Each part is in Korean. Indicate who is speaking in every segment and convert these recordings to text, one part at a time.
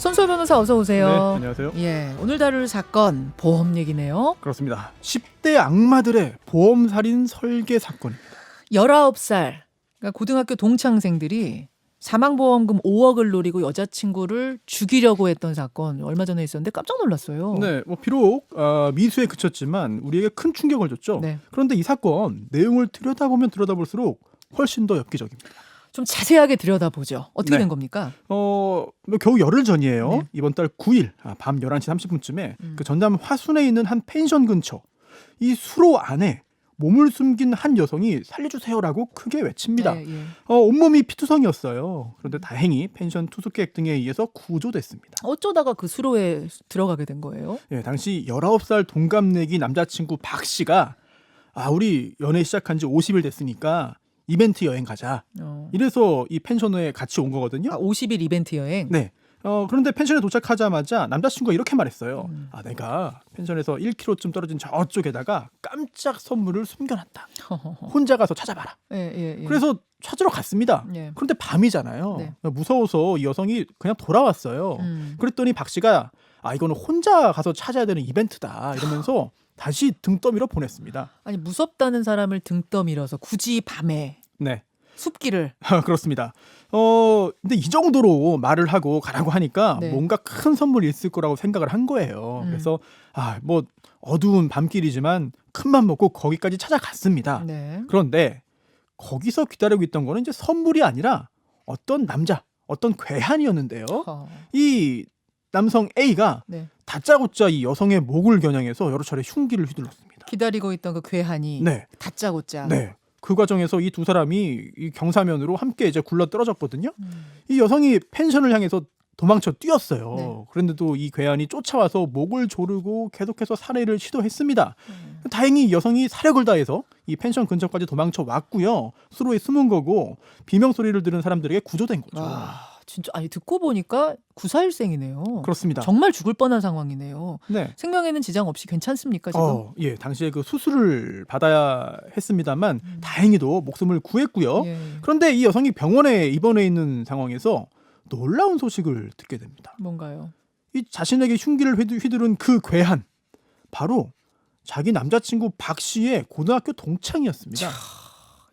Speaker 1: 손수호 변호사 어서 오세요.
Speaker 2: 네, 안녕하세요.
Speaker 1: 예, 오늘 다룰 사건 보험 얘기네요.
Speaker 2: 그렇습니다. 10대 악마들의 보험살인 설계 사건입니다.
Speaker 1: 19살 그러니까 고등학교 동창생들이 사망보험금 5억을 노리고 여자친구를 죽이려고 했던 사건 얼마 전에 있었는데 깜짝 놀랐어요.
Speaker 2: 네, 비록 미수에 그쳤지만 우리에게 큰 충격을 줬죠.
Speaker 1: 네.
Speaker 2: 그런데 이 사건 내용을 들여다보면 들여다볼수록 훨씬 더 엽기적입니다.
Speaker 1: 좀 자세하게 들여다보죠. 어떻게
Speaker 2: 네.
Speaker 1: 된 겁니까?
Speaker 2: 겨우 열흘 전이에요.
Speaker 1: 네.
Speaker 2: 이번 달 9일 밤 11시 30분쯤에 그 전남 화순에 있는 한 펜션 근처 이 수로 안에 몸을 숨긴 한 여성이 살려주세요라고 크게 외칩니다.
Speaker 1: 예, 예.
Speaker 2: 온몸이 피투성이었어요. 그런데 다행히 펜션 투숙객 등에 의해서 구조됐습니다.
Speaker 1: 어쩌다가 그 수로에 들어가게 된 거예요?
Speaker 2: 예, 당시 19살 동갑내기 남자친구 박 씨가 우리 연애 시작한 지 50일 됐으니까 이벤트 여행 가자. 이래서 이 펜션에 같이 온 거거든요.
Speaker 1: 50일 이벤트 여행?
Speaker 2: 네. 그런데 펜션에 도착하자마자 남자친구가 이렇게 말했어요. 내가 펜션에서 1km쯤 떨어진 저쪽에다가 깜짝 선물을 숨겨놨다. 혼자 가서 찾아봐라.
Speaker 1: 예.
Speaker 2: 그래서 찾으러 갔습니다.
Speaker 1: 예.
Speaker 2: 그런데 밤이잖아요.
Speaker 1: 네.
Speaker 2: 무서워서 이 여성이 그냥 돌아왔어요. 그랬더니 박 씨가 이거는 혼자 가서 찾아야 되는 이벤트다 이러면서 다시 등 떠밀어 보냈습니다.
Speaker 1: 아니 무섭다는 사람을 등 떠밀어서 굳이 밤에
Speaker 2: 네.
Speaker 1: 숲길을.
Speaker 2: 그렇습니다. 근데 이 정도로 말을 하고 가라고 하니까
Speaker 1: 네.
Speaker 2: 뭔가 큰 선물이 있을 거라고 생각을 한 거예요. 그래서 어두운 밤길이지만 큰맘 먹고 거기까지 찾아갔습니다.
Speaker 1: 네.
Speaker 2: 그런데 거기서 기다리고 있던 거는 이제 선물이 아니라 어떤 남자, 어떤 괴한이었는데요. 이 남성 A가
Speaker 1: 네.
Speaker 2: 다짜고짜 이 여성의 목을 겨냥해서 여러 차례 흉기를 휘둘렀습니다.
Speaker 1: 기다리고 있던 그 괴한이
Speaker 2: 네.
Speaker 1: 다짜고짜.
Speaker 2: 네. 그 과정에서 이 두 사람이 이 경사면으로 함께 이제 굴러 떨어졌거든요. 이 여성이 펜션을 향해서 도망쳐 뛰었어요.
Speaker 1: 네.
Speaker 2: 그런데도 이 괴한이 쫓아와서 목을 조르고 계속해서 살해를 시도했습니다. 다행히 이 여성이 사력을 다해서 이 펜션 근처까지 도망쳐 왔고요. 수로에 숨은 거고 비명 소리를 들은 사람들에게 구조된 거죠.
Speaker 1: 진짜 듣고 보니까 구사일생이네요.
Speaker 2: 그렇습니다.
Speaker 1: 정말 죽을 뻔한 상황이네요.
Speaker 2: 네.
Speaker 1: 생명에는 지장 없이 괜찮습니까 지금?
Speaker 2: 예, 당시에 그 수술을 받아야 했습니다만 다행히도 목숨을 구했고요.
Speaker 1: 예.
Speaker 2: 그런데 이 여성이 병원에 입원해 있는 상황에서 놀라운 소식을 듣게 됩니다.
Speaker 1: 뭔가요?
Speaker 2: 이 자신에게 흉기를 휘두른 그 괴한 바로 자기 남자친구 박 씨의 고등학교 동창이었습니다.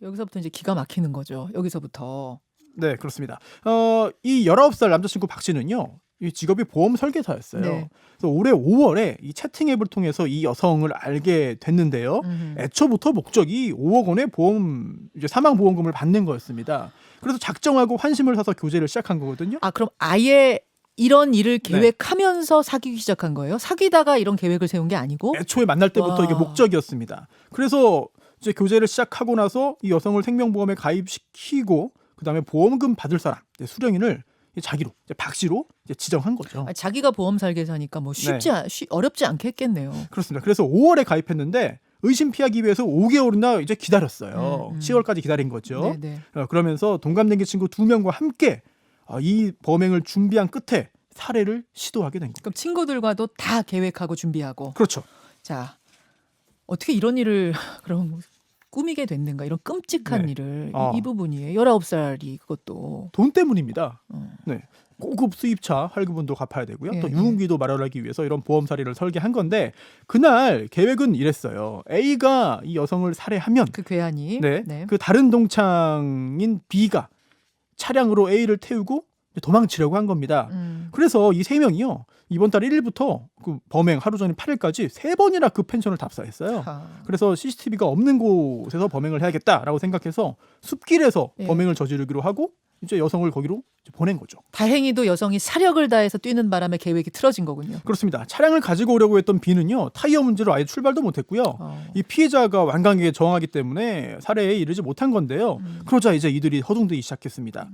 Speaker 1: 여기서부터 이제 기가 막히는 거죠. 여기서부터.
Speaker 2: 네, 그렇습니다. 이 19살 남자친구 박 씨는요. 이 직업이 보험 설계사였어요.
Speaker 1: 네.
Speaker 2: 그래서 올해 5월에 이 채팅 앱을 통해서 이 여성을 알게 됐는데요. 애초부터 목적이 5억 원의 이제 사망 보험금을 받는 거였습니다. 그래서 작정하고 환심을 사서 교제를 시작한 거거든요.
Speaker 1: 그럼 아예 이런 일을 계획하면서 사귀기 시작한 거예요? 사귀다가 이런 계획을 세운 게 아니고?
Speaker 2: 애초에 만날 때부터 이게 목적이었습니다. 그래서 이제 교제를 시작하고 나서 이 여성을 생명보험에 가입시키고 그다음에 보험금 받을 사람 수령인을 자기로 박 씨로 지정한 거죠.
Speaker 1: 자기가 보험 설계사니까 뭐 어렵지 않겠겠네요.
Speaker 2: 그렇습니다. 그래서 5월에 가입했는데 의심 피하기 위해서 5개월이나 이제 기다렸어요. 10월까지 기다린 거죠. 그러면서 동갑내기 친구 2명과 함께 이 범행을 준비한 끝에 살해를 시도하게 된 거예요.
Speaker 1: 그럼 친구들과도 다 계획하고 준비하고.
Speaker 2: 그렇죠.
Speaker 1: 자, 어떻게 이런 일을 그럼 꾸미게 됐는가? 이런 끔찍한 일을 이 부분이에요. 19살이 그것도.
Speaker 2: 돈 때문입니다. 네. 고급 수입차 할부분도 갚아야 되고요. 또 유흥비도 마련하기 위해서 이런 보험살이를 설계한 건데 그날 계획은 이랬어요. A가 이 여성을 살해하면
Speaker 1: 그 괴한이
Speaker 2: 그 다른 동창인 B가 차량으로 A를 태우고 도망치려고 한 겁니다. 그래서 이 세 명이요. 이번 달 1일부터 그 범행 하루 전인 8일까지 3번이나 그 펜션을 답사했어요. 그래서 CCTV가 없는 곳에서 범행을 해야겠다라고 생각해서 숲길에서 범행을 저지르기로 하고 이제 여성을 거기로 보낸 거죠.
Speaker 1: 다행히도 여성이 사력을 다해서 뛰는 바람에 계획이 틀어진 거군요.
Speaker 2: 그렇습니다. 차량을 가지고 오려고 했던 B는요. 타이어 문제로 아예 출발도 못했고요. 이 피해자가 완강하게 저항하기 때문에 살해에 이르지 못한 건데요. 그러자 이제 이들이 허둥대기 시작했습니다.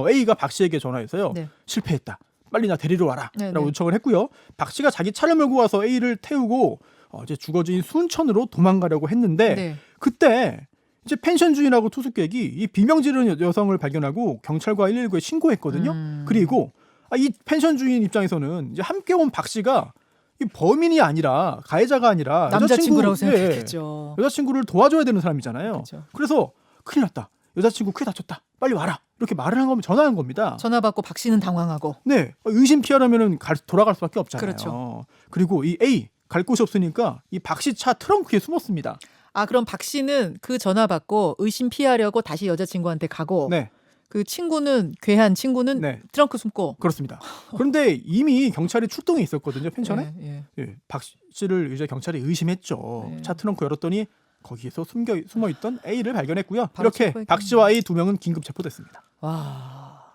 Speaker 2: A가 박 씨에게 전화해서요. 실패했다. 빨리 나 데리러 와라 라고 요청을 했고요. 박 씨가 자기 차를 몰고 와서 A를 태우고 이제 주거지인 순천으로 도망가려고 했는데 그때 이제 펜션 주인하고 투숙객이 이 비명 지르는 여성을 발견하고 경찰과 119에 신고했거든요. 그리고 이 펜션 주인 입장에서는 이제 함께 온 박 씨가 이 범인이 아니라 가해자가 아니라
Speaker 1: 남자친구라고 생각했겠죠.
Speaker 2: 여자친구를 도와줘야 되는 사람이잖아요.
Speaker 1: 그렇죠.
Speaker 2: 그래서 큰일 났다. 여자친구 크게 다쳤다. 빨리 와라. 이렇게 말을 한 거면 전화한 겁니다.
Speaker 1: 전화 받고 박 씨는 당황하고.
Speaker 2: 네, 의심 피하려면은 돌아갈 수밖에 없잖아요.
Speaker 1: 그렇죠.
Speaker 2: 그리고 이 A 갈 곳이 없으니까 이 박 씨 차 트렁크에 숨었습니다.
Speaker 1: 아, 그럼 박 씨는 그 전화 받고 의심 피하려고 다시 여자친구한테 가고
Speaker 2: 네,
Speaker 1: 그 친구는 괴한 친구는
Speaker 2: 네,
Speaker 1: 트렁크 숨고.
Speaker 2: 그렇습니다. 그런데 이미 경찰이 출동해 있었거든요, 펜션에.
Speaker 1: 예.
Speaker 2: 예, 박 씨를 이제 경찰이 의심했죠.
Speaker 1: 네.
Speaker 2: 차 트렁크 열었더니 거기에서 숨어 있던 A를 발견했고요.
Speaker 1: 바로
Speaker 2: 이렇게
Speaker 1: 체포했군요.
Speaker 2: 박 씨와 A 두 명은 긴급 체포됐습니다.
Speaker 1: 와,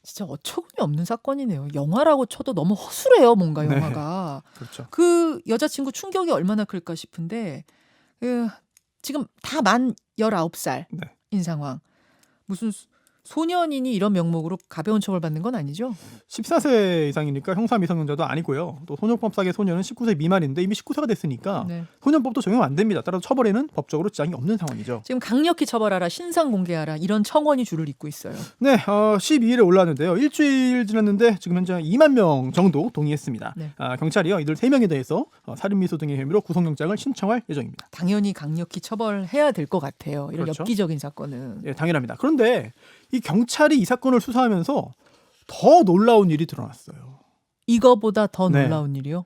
Speaker 1: 진짜 어처구니 없는 사건이네요. 영화라고 쳐도 너무 허술해요, 뭔가
Speaker 2: 네.
Speaker 1: 영화가.
Speaker 2: 그렇죠.
Speaker 1: 그 여자친구 충격이 얼마나 클까 싶은데 지금 다 만 19살인
Speaker 2: 네.
Speaker 1: 상황. 무슨 소년이니 이런 명목으로 가벼운 처벌 받는 건 아니죠?
Speaker 2: 14세 이상이니까 형사 미성년자도 아니고요. 또 소년법상의 소년은 19세 미만인데 이미 19세가 됐으니까
Speaker 1: 네.
Speaker 2: 소년법도 적용 안 됩니다. 따라서 처벌에는 법적으로 지장이 없는 상황이죠.
Speaker 1: 지금 강력히 처벌하라, 신상 공개하라 이런 청원이 줄을 잇고 있어요.
Speaker 2: 네, 12일에 올라왔는데요. 일주일 지났는데 지금 현재 2만 명 정도 동의했습니다.
Speaker 1: 네.
Speaker 2: 경찰이요 이들 3명에 대해서 살인미수 등의 혐의로 구속영장을 신청할 예정입니다.
Speaker 1: 당연히 강력히 처벌해야 될 것 같아요. 이런
Speaker 2: 그렇죠.
Speaker 1: 엽기적인 사건은.
Speaker 2: 예, 당연합니다. 그런데 이 경찰이 이 사건을 수사하면서 더 놀라운 일이 드러났어요.
Speaker 1: 이거보다 더
Speaker 2: 네.
Speaker 1: 놀라운 일이요?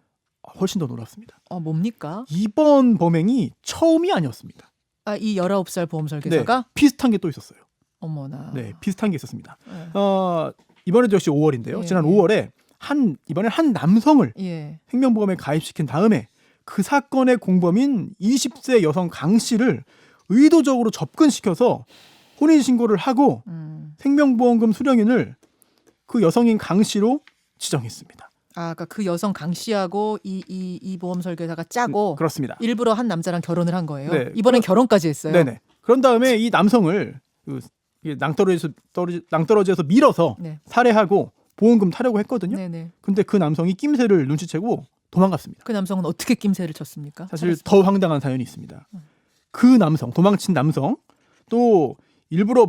Speaker 2: 훨씬 더 놀랍습니다.
Speaker 1: 뭡니까?
Speaker 2: 이번 범행이 처음이 아니었습니다.
Speaker 1: 아, 이 19살 보험 설계사가?
Speaker 2: 네, 비슷한 게 또 있었어요.
Speaker 1: 어머나.
Speaker 2: 네, 비슷한 게 있었습니다.
Speaker 1: 네.
Speaker 2: 이번에도 역시 5월인데요.
Speaker 1: 예,
Speaker 2: 지난
Speaker 1: 예.
Speaker 2: 5월에 이번에 한 남성을
Speaker 1: 예.
Speaker 2: 생명보험에 가입시킨 다음에 그 사건의 공범인 20세 여성 강 씨를 의도적으로 접근시켜서 혼인신고를 하고 생명보험금 수령인을 그 여성인 강 씨로 지정했습니다.
Speaker 1: 아, 그러니까 그 여성 강 씨하고 이 보험 설계사가 짜고
Speaker 2: 그렇습니다.
Speaker 1: 일부러 한 남자랑 결혼을 한 거예요.
Speaker 2: 네.
Speaker 1: 이번엔 결혼까지 했어요.
Speaker 2: 네네. 그런 다음에 이 남성을 낭떠러지에서 밀어서
Speaker 1: 네.
Speaker 2: 살해하고 보험금 타려고 했거든요.
Speaker 1: 네네.
Speaker 2: 근데 그 남성이 낌새를 눈치채고 도망갔습니다.
Speaker 1: 그 남성은 어떻게 낌새를 쳤습니까?
Speaker 2: 사실 더 황당한 사연이 있습니다. 그 남성, 도망친 남성, 또 일부러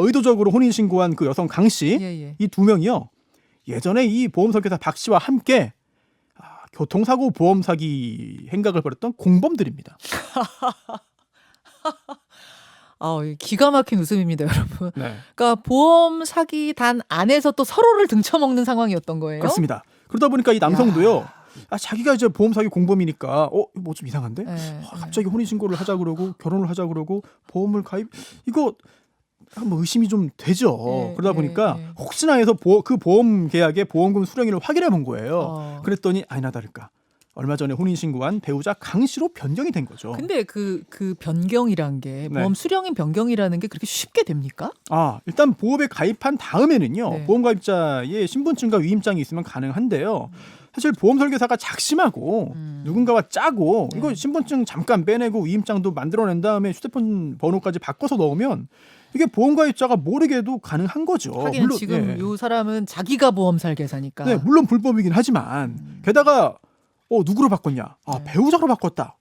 Speaker 2: 의도적으로 혼인신고한 그 여성 강 씨,
Speaker 1: 예.
Speaker 2: 이 두 명이요. 예전에 이 보험 설계사 박 씨와 함께 교통사고 보험 사기 행각을 벌였던 공범들입니다.
Speaker 1: 기가 막힌 웃음입니다, 여러분.
Speaker 2: 네.
Speaker 1: 그러니까 보험 사기 단 안에서 또 서로를 등쳐먹는 상황이었던 거예요.
Speaker 2: 그렇습니다. 그러다 보니까 이 남성도요. 자기가 이제 보험 사기 공범이니까 뭐 좀 이상한데?
Speaker 1: 네.
Speaker 2: 갑자기 혼인 신고를 하자 그러고 결혼을 하자 그러고 보험을 가입 이거 뭐 의심이 좀 되죠.
Speaker 1: 네,
Speaker 2: 그러다 보니까
Speaker 1: 네.
Speaker 2: 혹시나 해서 그 보험 계약의 보험금 수령인을 확인해 본 거예요. 그랬더니 아니나 다를까 얼마 전에 혼인 신고한 배우자 강 씨로 변경이 된 거죠.
Speaker 1: 근데 그 변경이란 게
Speaker 2: 네.
Speaker 1: 보험 수령인 변경이라는 게 그렇게 쉽게 됩니까?
Speaker 2: 일단 보험에 가입한 다음에는요.
Speaker 1: 네.
Speaker 2: 보험 가입자의 신분증과 위임장이 있으면 가능한데요. 사실 보험 설계사가 작심하고 누군가와 짜고
Speaker 1: 네.
Speaker 2: 이거 신분증 잠깐 빼내고 위임장도 만들어낸 다음에 휴대폰 번호까지 바꿔서 넣으면 이게 보험 가입자가 모르게도 가능한 거죠.
Speaker 1: 하긴 지금 이 사람은 자기가 보험 설계사니까.
Speaker 2: 네, 물론 불법이긴 하지만 게다가 누구로 바꿨냐?
Speaker 1: 네.
Speaker 2: 배우자로 바꿨다.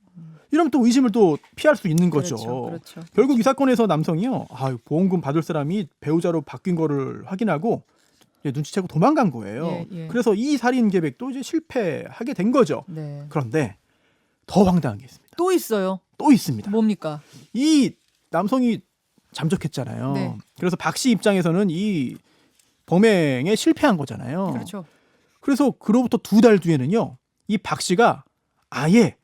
Speaker 2: 이러면 또 의심을 또 피할 수 있는 거죠.
Speaker 1: 그렇죠.
Speaker 2: 결국 이 사건에서 남성이요. 보험금 받을 사람이 배우자로 바뀐 거를 확인하고 눈치채고 도망간 거예요.
Speaker 1: 예.
Speaker 2: 그래서 이 살인 계획도 이제 실패하게 된 거죠.
Speaker 1: 네.
Speaker 2: 그런데 더 황당한 게 있습니다.
Speaker 1: 또 있어요.
Speaker 2: 또 있습니다.
Speaker 1: 뭡니까?
Speaker 2: 이 남성이 잠적했잖아요.
Speaker 1: 네.
Speaker 2: 그래서 박 씨 입장에서는 이 범행에 실패한 거잖아요.
Speaker 1: 그렇죠.
Speaker 2: 그래서 그로부터 2달 뒤에는요. 이 박 씨가 아예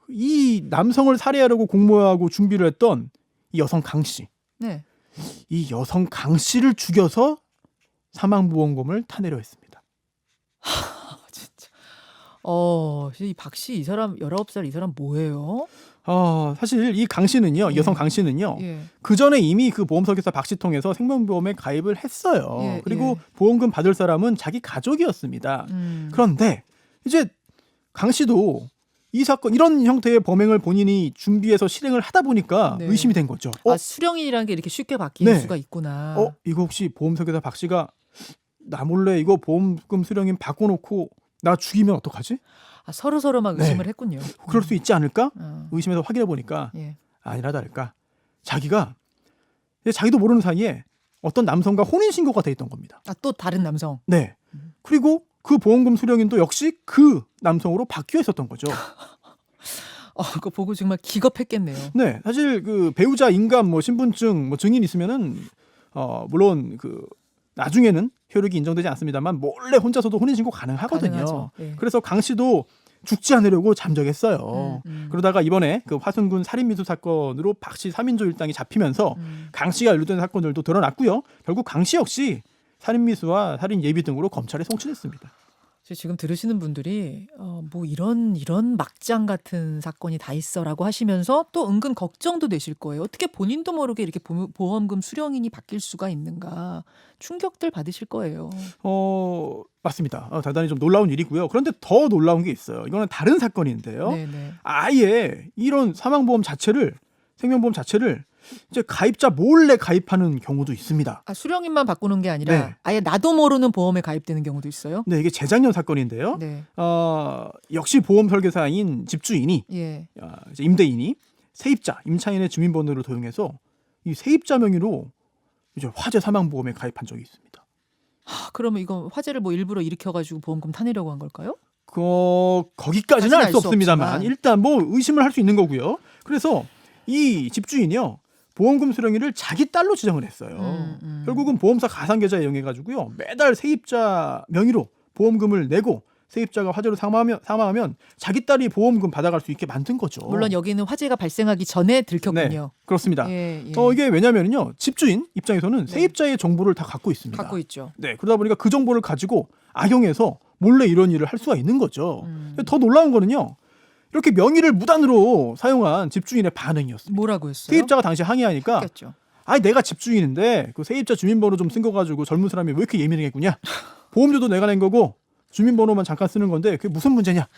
Speaker 2: 이 남성을 살해하려고 공모하고 준비를 했던 이 여성 강 씨.
Speaker 1: 네.
Speaker 2: 이 여성 강 씨를 죽여서 사망보험금을 타내려 했습니다.
Speaker 1: 진짜. 이 박 씨 이 사람 19살 이 사람 뭐예요?
Speaker 2: 사실 이 강 씨는요,
Speaker 1: 예.
Speaker 2: 여성 강 씨는요,
Speaker 1: 예.
Speaker 2: 그 전에 이미 그 보험 설계사 박 씨 통해서 생명보험에 가입을 했어요.
Speaker 1: 예,
Speaker 2: 그리고
Speaker 1: 예.
Speaker 2: 보험금 받을 사람은 자기 가족이었습니다. 그런데 이제 강 씨도 이 사건 이런 형태의 범행을 본인이 준비해서 실행을 하다 보니까
Speaker 1: 네.
Speaker 2: 의심이 된 거죠.
Speaker 1: 수령인이라는 게 이렇게 쉽게 바뀔
Speaker 2: 네.
Speaker 1: 수가 있구나.
Speaker 2: 이거 혹시 보험 설계사 박 씨가 나 몰래 이거 보험금 수령인 바꿔놓고 나 죽이면 어떡하지?
Speaker 1: 서로 막 의심을 했군요.
Speaker 2: 그럴 수 있지 않을까?
Speaker 1: 어.
Speaker 2: 의심해서 확인해 보니까
Speaker 1: 예.
Speaker 2: 아니라 다를까 자기도 모르는 사이에 어떤 남성과 혼인 신고가 돼 있던 겁니다.
Speaker 1: 또 다른 남성.
Speaker 2: 네. 그리고 그 보험금 수령인도 역시 그 남성으로 바뀌어 있었던 거죠.
Speaker 1: 그거 보고 정말 기겁했겠네요.
Speaker 2: 네, 사실 그 배우자 인감, 신분증, 증인 있으면은 물론 그 나중에는 효력이 인정되지 않습니다만 몰래 혼자서도 혼인신고 가능하거든요.
Speaker 1: 네.
Speaker 2: 그래서 강 씨도 죽지 않으려고 잠적했어요. 그러다가 이번에 그 화순군 살인미수 사건으로 박 씨 3인조 일당이 잡히면서 강 씨가 연루된 사건들도 드러났고요. 결국 강 씨 역시 살인미수와 살인 예비 등으로 검찰에 송치됐습니다.
Speaker 1: 지금 들으시는 분들이 뭐 이런 막장 같은 사건이 다 있어라고 하시면서 또 은근 걱정도 되실 거예요. 어떻게 본인도 모르게 이렇게 보험금 수령인이 바뀔 수가 있는가 충격들 받으실 거예요.
Speaker 2: 맞습니다. 대단히 좀 놀라운 일이고요. 그런데 더 놀라운 게 있어요. 이거는 다른 사건인데요.
Speaker 1: 네네.
Speaker 2: 아예 이런 사망보험 자체를 생명보험 자체를 이제 가입자 몰래 가입하는 경우도 있습니다.
Speaker 1: 수령인만 바꾸는 게 아니라
Speaker 2: 네.
Speaker 1: 아예 나도 모르는 보험에 가입되는 경우도 있어요.
Speaker 2: 네, 이게 재작년 사건인데요.
Speaker 1: 네.
Speaker 2: 역시 보험 설계사인 집주인이
Speaker 1: 예.
Speaker 2: 이제 임대인이 세입자 임차인의 주민번호를 도용해서 이 세입자 명의로 이제 화재 사망보험에 가입한 적이 있습니다.
Speaker 1: 그러면 이거 화재를 뭐 일부러 일으켜가지고 보험금 타내려고 한 걸까요?
Speaker 2: 거기까지는 알 수 없습니다만
Speaker 1: 없지만.
Speaker 2: 일단 뭐 의심을 할 수 있는 거고요. 그래서 이 집주인이요. 보험금 수령일을 자기 딸로 지정을 했어요. 결국은 보험사 가상계좌에 이용해가지고요. 매달 세입자 명의로 보험금을 내고 세입자가 화재로 사망하면 자기 딸이 보험금 받아갈 수 있게 만든 거죠.
Speaker 1: 물론 여기는 화재가 발생하기 전에 들켰군요.
Speaker 2: 네, 그렇습니다.
Speaker 1: 예.
Speaker 2: 이게 왜냐면요. 집주인 입장에서는 세입자의 정보를 다 갖고 있습니다.
Speaker 1: 갖고 있죠.
Speaker 2: 네, 그러다 보니까 그 정보를 가지고 악용해서 몰래 이런 일을 할 수가 있는 거죠. 더 놀라운 거는요. 이렇게 명의를 무단으로 사용한 집주인의 반응이었습니다.
Speaker 1: 뭐라고 했어요?
Speaker 2: 세입자가 당시 항의하니까
Speaker 1: 했겠죠.
Speaker 2: 내가 집주인인데 그 세입자 주민번호 좀 쓴 거 가지고 젊은 사람이 왜 이렇게 예민하겠구냐. 보험료도 내가 낸 거고 주민번호만 잠깐 쓰는 건데 그게 무슨 문제냐.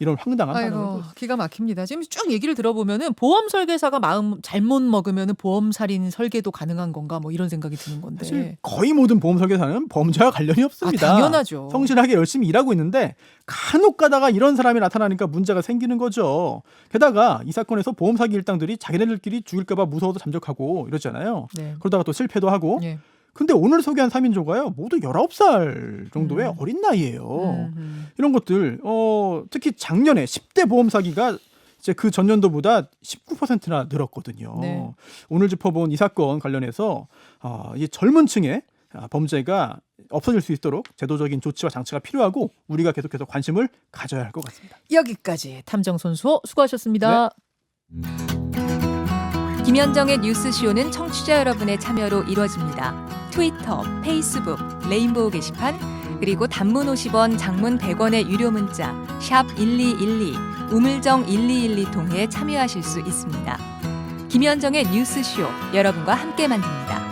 Speaker 2: 이런 황당한 반응을
Speaker 1: 기가 막힙니다. 지금 쭉 얘기를 들어보면은 보험 설계사가 마음 잘못 먹으면은 보험 살인 설계도 가능한 건가 뭐 이런 생각이 드는 건데.
Speaker 2: 사실 거의 모든 보험 설계사는 범죄와 관련이 없습니다.
Speaker 1: 당연하죠.
Speaker 2: 성실하게 열심히 일하고 있는데 간혹 가다가 이런 사람이 나타나니까 문제가 생기는 거죠. 게다가 이 사건에서 보험 사기 일당들이 자기네들끼리 죽일까 봐 무서워서 잠적하고 이러잖아요.
Speaker 1: 네.
Speaker 2: 그러다가 또 실패도 하고.
Speaker 1: 예.
Speaker 2: 근데 오늘 소개한 3인조가요. 모두 19살 정도의 어린 나이예요. 이런 것들 특히 작년에 10대 보험 사기가 이제 그 전년도보다 19%나 늘었거든요.
Speaker 1: 네.
Speaker 2: 오늘 짚어본 이 사건 관련해서 이 젊은 층의 범죄가 없어질 수 있도록 제도적인 조치와 장치가 필요하고 우리가 계속해서 관심을 가져야 할 것 같습니다.
Speaker 1: 여기까지 탐정선수호 수고하셨습니다.
Speaker 2: 네.
Speaker 3: 김현정의 뉴스쇼는 청취자 여러분의 참여로 이루어집니다. 트위터, 페이스북, 레인보우 게시판, 그리고 단문 50원, 장문 100원의 유료 문자 샵 1212, 우물정 1212 통해 참여하실 수 있습니다. 김현정의 뉴스쇼, 여러분과 함께 만듭니다.